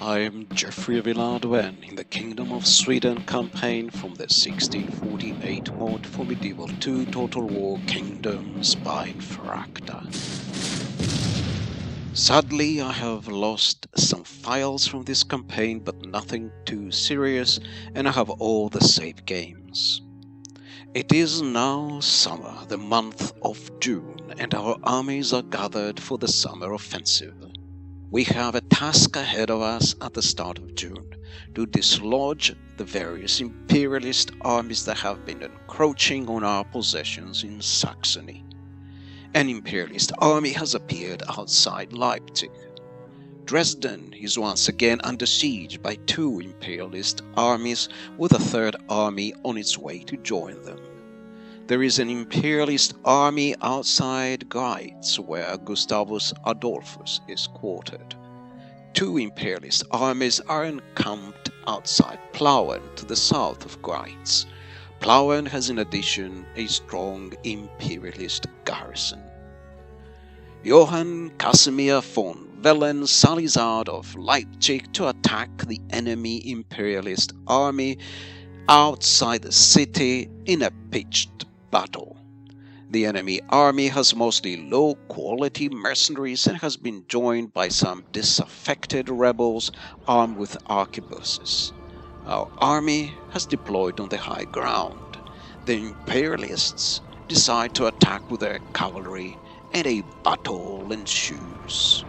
I am Geoffrey in the Kingdom of Sweden campaign from the 1648 mod for Medieval 2 Total War Kingdoms by Fracta. Sadly, I have lost some files from this campaign, but nothing too serious, and I have all the save games. It is now summer, the month of June, and our armies are gathered for the summer offensive. We have a task ahead of us at the start of June to dislodge the various Imperialist armies that have been encroaching on our possessions in Saxony. An Imperialist army has appeared outside Leipzig. Dresden is once again under siege by two Imperialist armies, with a third army on its way to join them. There is an Imperialist army outside Greiz, where Gustavus Adolphus is quartered. Two Imperialist armies are encamped outside Plauen to the south of Greiz. Plauen has in addition a strong Imperialist garrison. Johann Kasimir von Vehlen sallies out of Leipzig to attack the enemy Imperialist army outside the city in a pitched battle. The enemy army has mostly low-quality mercenaries and has been joined by some disaffected rebels armed with arquebuses. Our army has deployed on the high ground. The Imperialists decide to attack with their cavalry, and a battle ensues.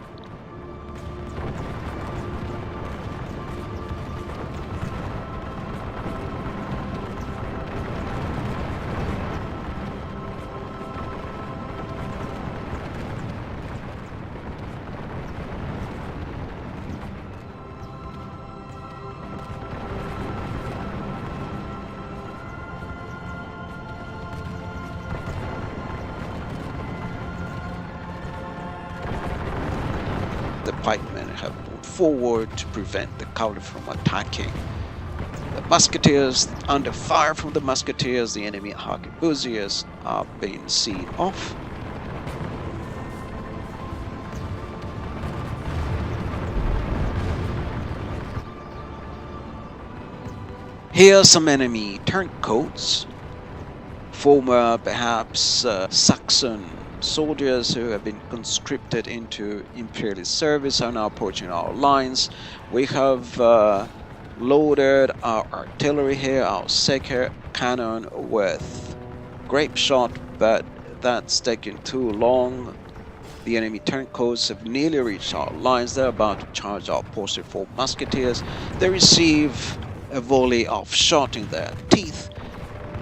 The pikemen have moved forward to prevent the cavalry from attacking. The musketeers, under fire from the musketeers, the enemy arquebuses are being seen off. Here are some enemy turncoats, former perhaps Saxon soldiers who have been conscripted into Imperialist service are now approaching our lines. We have loaded our artillery here, our Seeker cannon with grape shot, but that's taking too long. The enemy turncoats have nearly reached our lines. They're about to charge our posted for musketeers. They receive a volley of shot in their teeth.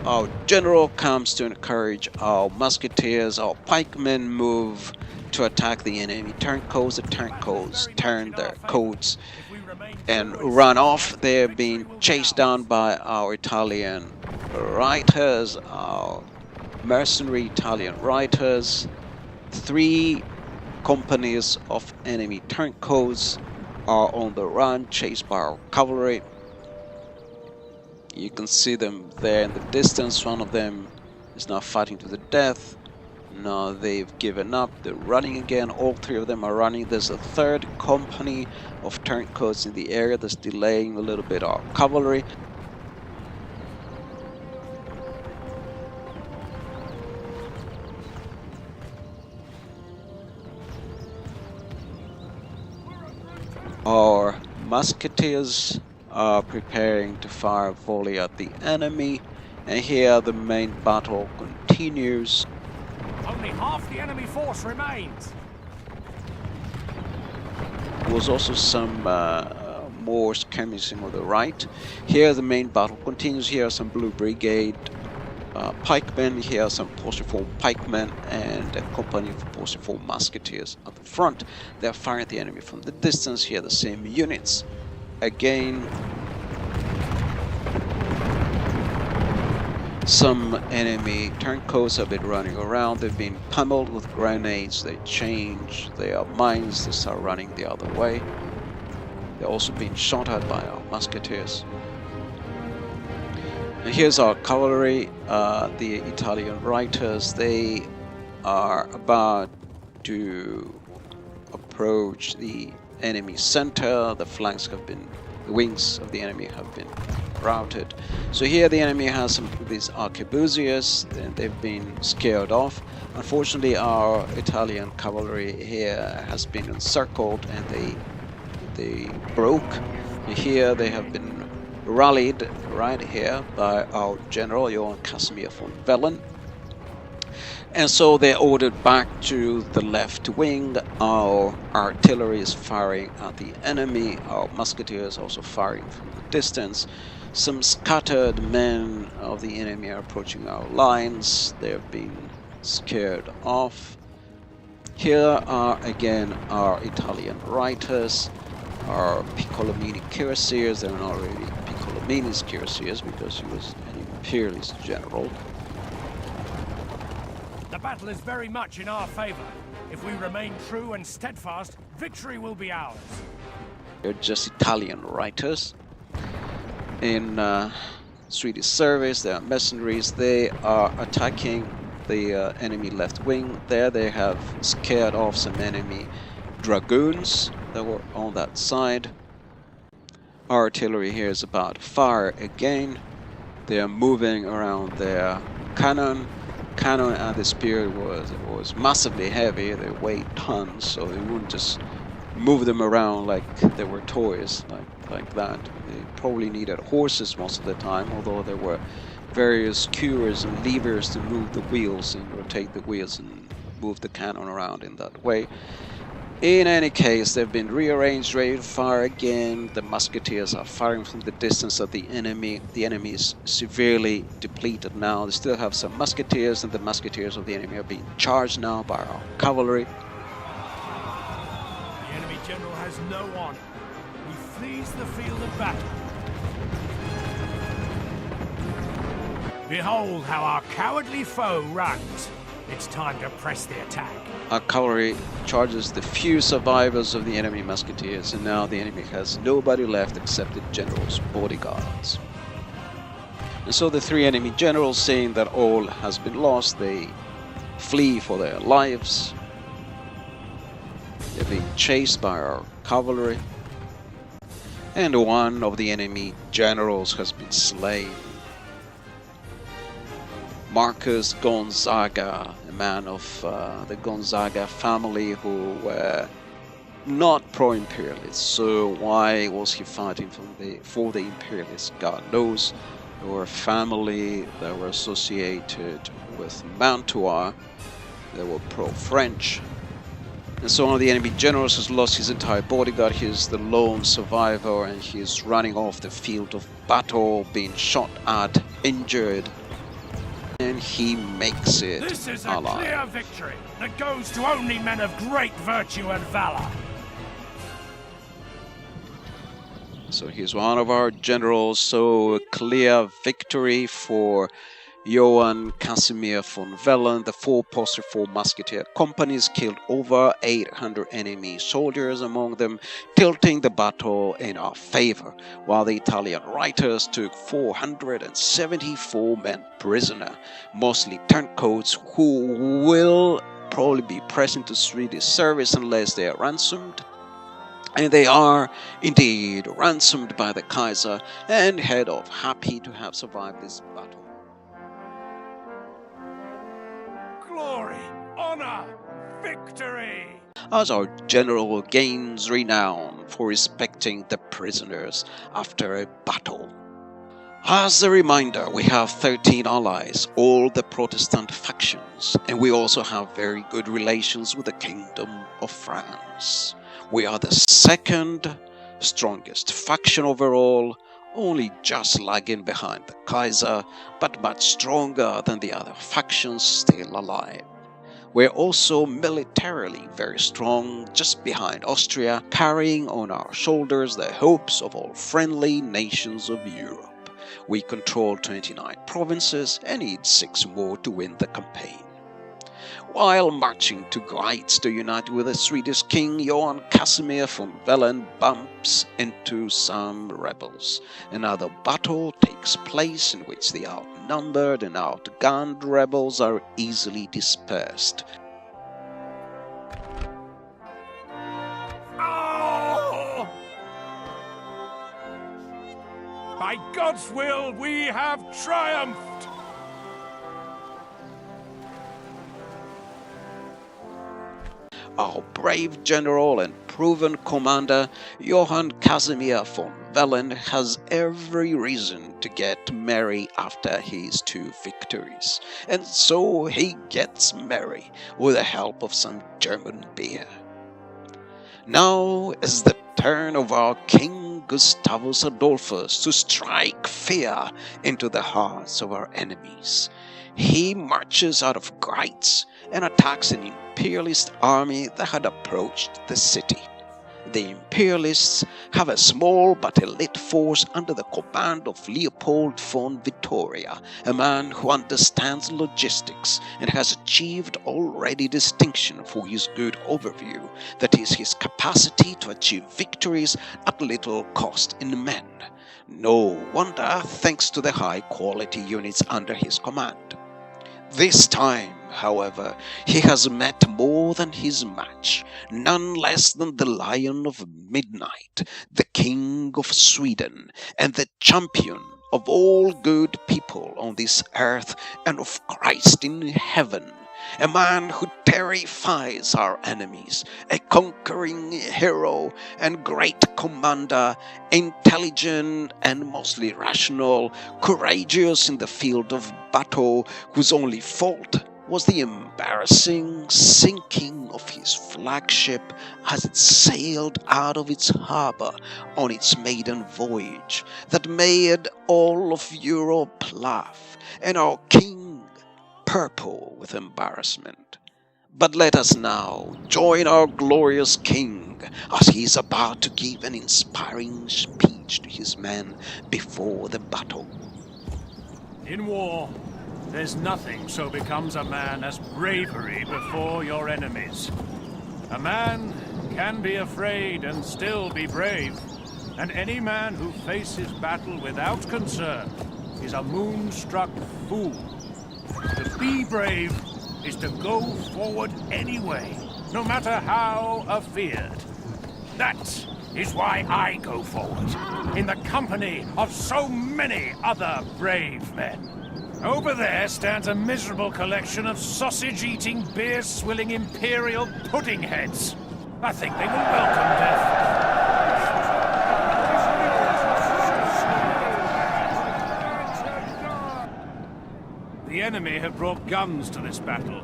Our general comes to encourage our musketeers. Our pikemen move to attack the enemy turncoats. The turncoats turn their coats and run off. They're being chased down by our Italian reiters, our mercenary Italian reiters. 3 companies of enemy turncoats are on the run, chased by our cavalry. You can see them there in the distance. One of them is now fighting to the death. Now they've given up. They're running again. All 3 of them are running. There's a 3rd company of turncoats in the area that's delaying a little bit our cavalry. Our musketeers are preparing to fire a volley at the enemy, and here the main battle continues. Only half the enemy force remains. There was also some more skirmishing on the right. Here the main battle continues. Here are some Blue Brigade pikemen. Here are some posted for pikemen and a company of posted for musketeers at the front. They're firing at the enemy from the distance. Here the same units. Again, some enemy turncoats have been running around. They've been pummeled with grenades. They change their minds. They start running the other way. They're also being shot at by our musketeers. And here's our cavalry, the Italian reiters. They are about to approach the enemy center. The wings of the enemy have been routed. So here the enemy has some of these arquebuses, and they've been scared off. Unfortunately, our Italian cavalry here has been encircled, and they broke. Here they have been rallied right here by our general Johann Kasimir von Vehlen. And so they're ordered back to the left wing. Our artillery is firing at the enemy. Our musketeers also firing from the distance. Some scattered men of the enemy are approaching our lines. They have been scared off. Here are again our Italian reiters, our Piccolomini cuirassiers. They're not really Piccolomini's cuirassiers because he was an Imperialist general. The battle is very much in our favor. If we remain true and steadfast, victory will be ours. They're just Italian reiters. In Swedish service, there are mercenaries. They are attacking the enemy left wing. There they have scared off some enemy dragoons that were on that side. Our artillery here is about to fire again. They are moving around their cannon at this period was massively heavy. They weighed tons, so they wouldn't just move them around like they were toys, like that. They probably needed horses most of the time, although there were various skewers and levers to move the wheels and rotate the wheels and move the cannon around in that way. In any case, they've been rearranged, ready to fire again. The musketeers are firing from the distance at the enemy. The enemy is severely depleted now. They still have some musketeers, and the musketeers of the enemy are being charged now by our cavalry. The enemy general has no honor. He flees the field of battle. Behold how our cowardly foe runs. It's time to press the attack. Our cavalry charges the few survivors of the enemy musketeers, and now the enemy has nobody left except the general's bodyguards. And so the three enemy generals, saying that all has been lost, they flee for their lives. They're being chased by our cavalry, and one of the enemy generals has been slain. Marcus Gonzaga, a man of the Gonzaga family who were not pro-imperialists. So why was he fighting for the Imperialists? God knows. They were a family that were associated with Mantua. They were pro-French. And so one of the enemy generals has lost his entire bodyguard. He's the lone survivor, and he's running off the field of battle, being shot at, injured. And he makes it alive. This is a clear victory that goes to only men of great virtue and valor. So he's one of our generals, so a clear victory for Johann Kasimir von Vehlen. The 4 musketeer companies killed over 800 enemy soldiers among them, tilting the battle in our favor, while the Italian reiters took 474 men prisoner, mostly turncoats who will probably be pressed into Swedish service unless they are ransomed. And they are indeed ransomed by the Kaiser and head off happy to have survived this battle. Glory, honor, victory! As our general gains renown for respecting the prisoners after a battle. As a reminder, we have 13 allies, all the Protestant factions, and we also have very good relations with the Kingdom of France. We are the second strongest faction overall, only just lagging behind the Kaiser, but much stronger than the other factions still alive. We're also militarily very strong, just behind Austria, carrying on our shoulders the hopes of all friendly nations of Europe. We control 29 provinces and need 6 more to win the campaign. While marching to Greiz to unite with the Swedish king, Johann Kasimir von Vehlen bumps into some rebels. Another battle takes place in which the outnumbered and outgunned rebels are easily dispersed. Oh, By God's will, we have triumphed! Our brave general and proven commander, Johann Kasimir von Vehlen, has every reason to get merry after his 2 victories. And so he gets merry with the help of some German beer. Now is the turn of our King Gustavus Adolphus to strike fear into the hearts of our enemies. He marches out of Greiz and attacks an Imperialist army that had approached the city. The Imperialists have a small but elite force under the command of Leopold von Vittoria, a man who understands logistics and has achieved already distinction for his good overview, that is, his capacity to achieve victories at little cost in men. No wonder, thanks to the high-quality units under his command. This time, however, he has met more than his match, none less than the Lion of Midnight, the King of Sweden, and the champion of all good people on this earth and of Christ in heaven, a man who terrifies our enemies, a conquering hero and great commander, intelligent and mostly rational, courageous in the field of battle, whose only fault was the embarrassing sinking of his flagship as it sailed out of its harbor on its maiden voyage, that made all of Europe laugh, and our king purple with embarrassment. But let us now join our glorious king as he is about to give an inspiring speech to his men before the battle. In war, there's nothing so becomes a man as bravery before your enemies. A man can be afraid and still be brave, and any man who faces battle without concern is a moonstruck fool. To be brave is to go forward anyway, no matter how afeared. That is why I go forward, in the company of so many other brave men. Over there stands a miserable collection of sausage-eating, beer-swilling imperial pudding heads. I think they will welcome death. The enemy have brought guns to this battle.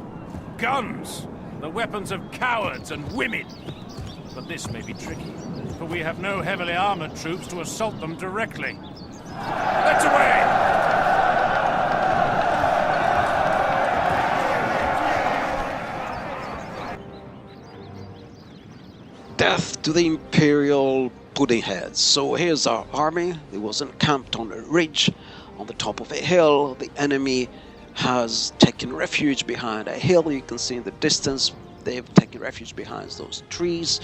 Guns! The weapons of cowards and women. But this may be tricky, for we have no heavily armored troops to assault them directly. Let's away! Death to the imperial pudding heads. So here's our army. It was encamped on a ridge on the top of a hill. The enemy has taken refuge behind a hill. You can see in the distance they've taken refuge behind those trees,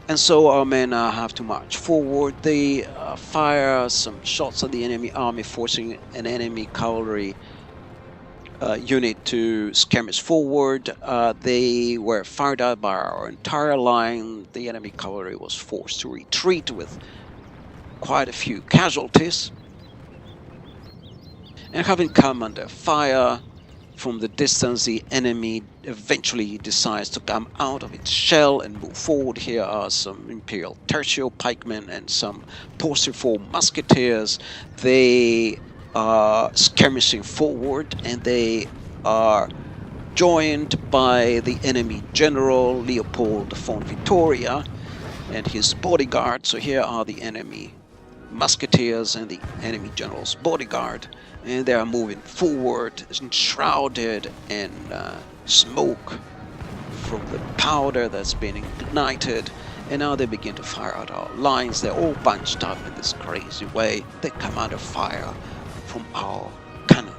and so our men have to march forward. They fire some shots at the enemy army, forcing an enemy cavalry unit to skirmish forward. They were fired at by our entire line. The enemy cavalry was forced to retreat with quite a few casualties. And having come under fire from the distance, the enemy eventually decides to come out of its shell and move forward. Here are some Imperial tertio pikemen and some Porcifor musketeers. They are skirmishing forward, and they are joined by the enemy general Leopold von Vittoria and his bodyguard. So here are the enemy musketeers and the enemy general's bodyguard, and they are moving forward, enshrouded in smoke from the powder that's been ignited, and now they begin to fire at our lines. They're all bunched up in this crazy way. They come under fire from our cannon.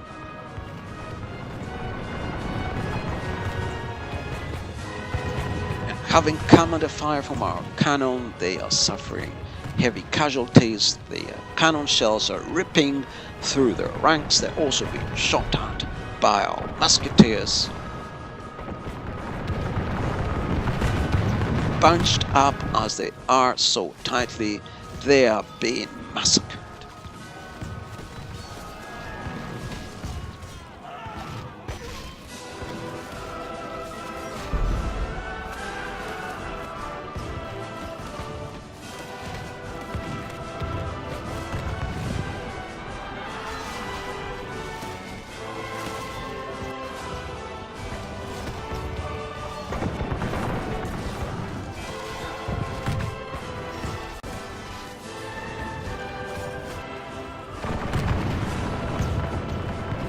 And having come under fire from our cannon, they are suffering heavy casualties. The cannon shells are ripping through their ranks. They're also being shot at by our musketeers. Bunched up as they are so tightly, they are being massacred.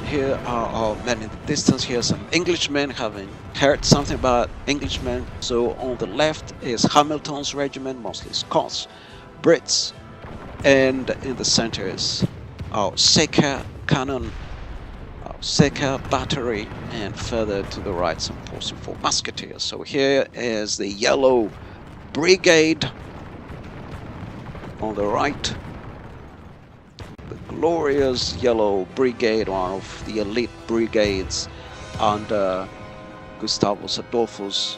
here are our men in the distance. Here some Englishmen, having heard something about Englishmen. So on the left is Hamilton's regiment, mostly Scots, Brits, and in the center is our Seca cannon, our Seca battery, and further to the right some 44 musketeers. So here is the Yellow Brigade on the right. The glorious Yellow Brigade, one of the elite brigades under Gustavus Adolphus,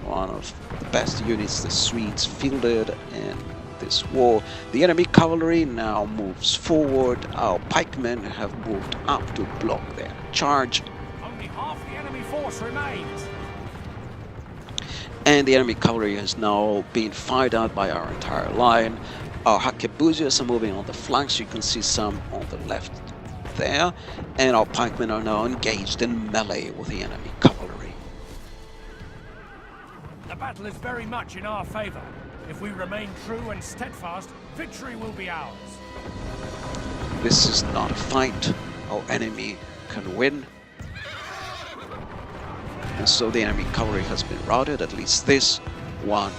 one of the best units the Swedes fielded in this war. The enemy cavalry now moves forward. Our pikemen have moved up to block their charge. Only half the enemy force remains. And the enemy cavalry has now been fired out by our entire line. Our arquebuses are moving on the flanks. You can see some on the left there. And our pikemen are now engaged in melee with the enemy cavalry. The battle is very much in our favor. If we remain true and steadfast, victory will be ours. This is not a fight. Our enemy can win. And so the enemy cavalry has been routed, at least this one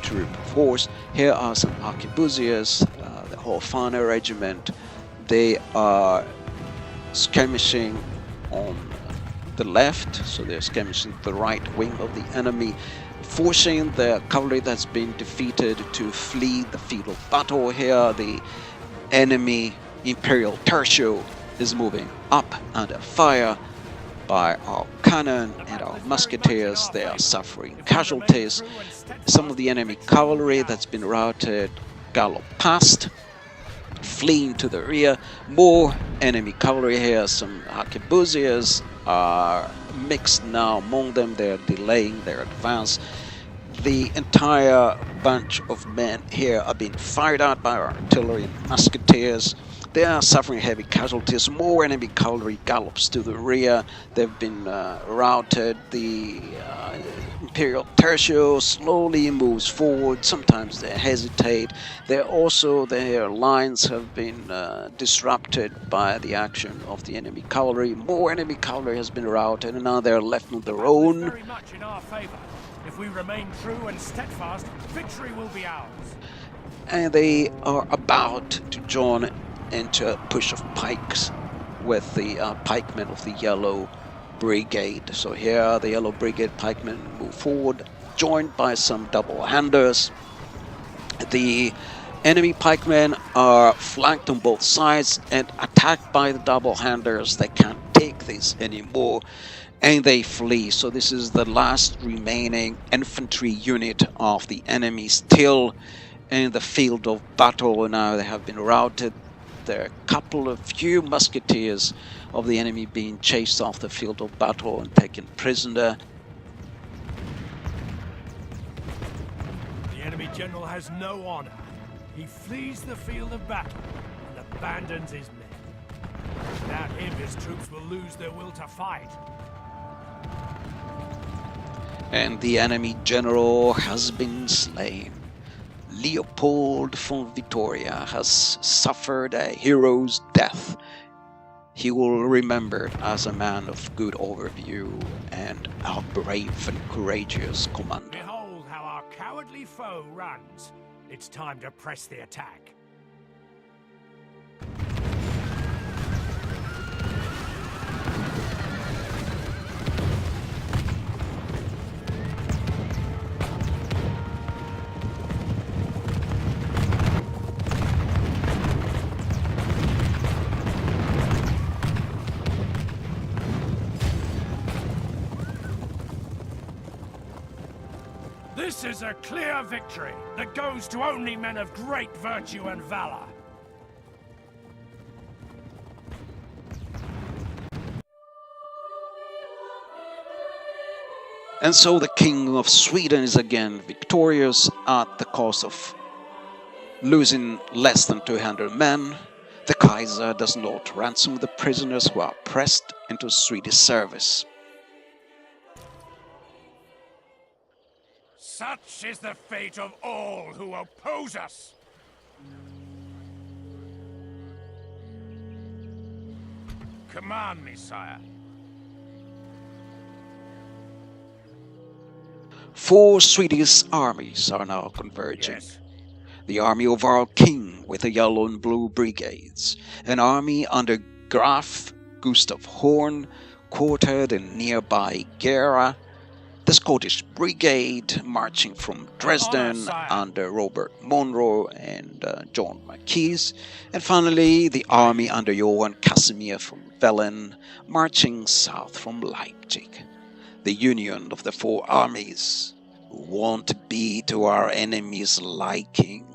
troop force. Here are some arquebuses, the Horfana regiment. They are skirmishing on the left, so they're skirmishing the right wing of the enemy, forcing the cavalry that's been defeated to flee the field of battle. Here the enemy Imperial Tertio is moving up under fire by our cannon and our musketeers. They are suffering casualties. Some of the enemy cavalry that's been routed gallop past, fleeing to the rear. More enemy cavalry here. Some arquebuses are mixed now among them. They're delaying their advance. The entire bunch of men here are being fired out by our artillery and musketeers. They are suffering heavy casualties. More enemy cavalry gallops to the rear. They've been routed. The Imperial Tertio slowly moves forward. Sometimes they hesitate. Their lines have been disrupted by the action of the enemy cavalry. More enemy cavalry has been routed, and now they're left on their own. Very much in our favor. If we remain true and steadfast, victory will be ours. And they are about to join into a push of pikes with the pikemen of the Yellow Brigade. So here the Yellow Brigade pikemen move forward, joined by some double-handers. The enemy pikemen are flanked on both sides and attacked by the double-handers. They can't take this anymore and they flee. So this is the last remaining infantry unit of the enemy still in the field of battle. Now they have been routed. There are few musketeers of the enemy being chased off the field of battle and taken prisoner. The enemy general has no honor. He flees the field of battle and abandons his men. Without him, his troops will lose their will to fight. And the enemy general has been slain. Leopold von Vittoria has suffered a hero's death. He will remember as a man of good overview and a brave and courageous commander. Behold how our cowardly foe runs. It's time to press the attack. This is a clear victory that goes to only men of great virtue and valor. And so the King of Sweden is again victorious at the cost of losing less than 200 men. The Kaiser does not ransom the prisoners who are pressed into Swedish service. Such is the fate of all who oppose us. Command me, sire. 4 Swedish armies are now converging. Yes. The army of our king with the yellow and blue brigades, an army under Graf Gustav Horn, quartered in nearby Gera, the Scottish Brigade marching from Dresden under Robert Monroe and John Marquis, and finally the army under Johann Kasimir von Vehlen marching south from Leipzig. The union of the 4 armies won't be to our enemies' liking.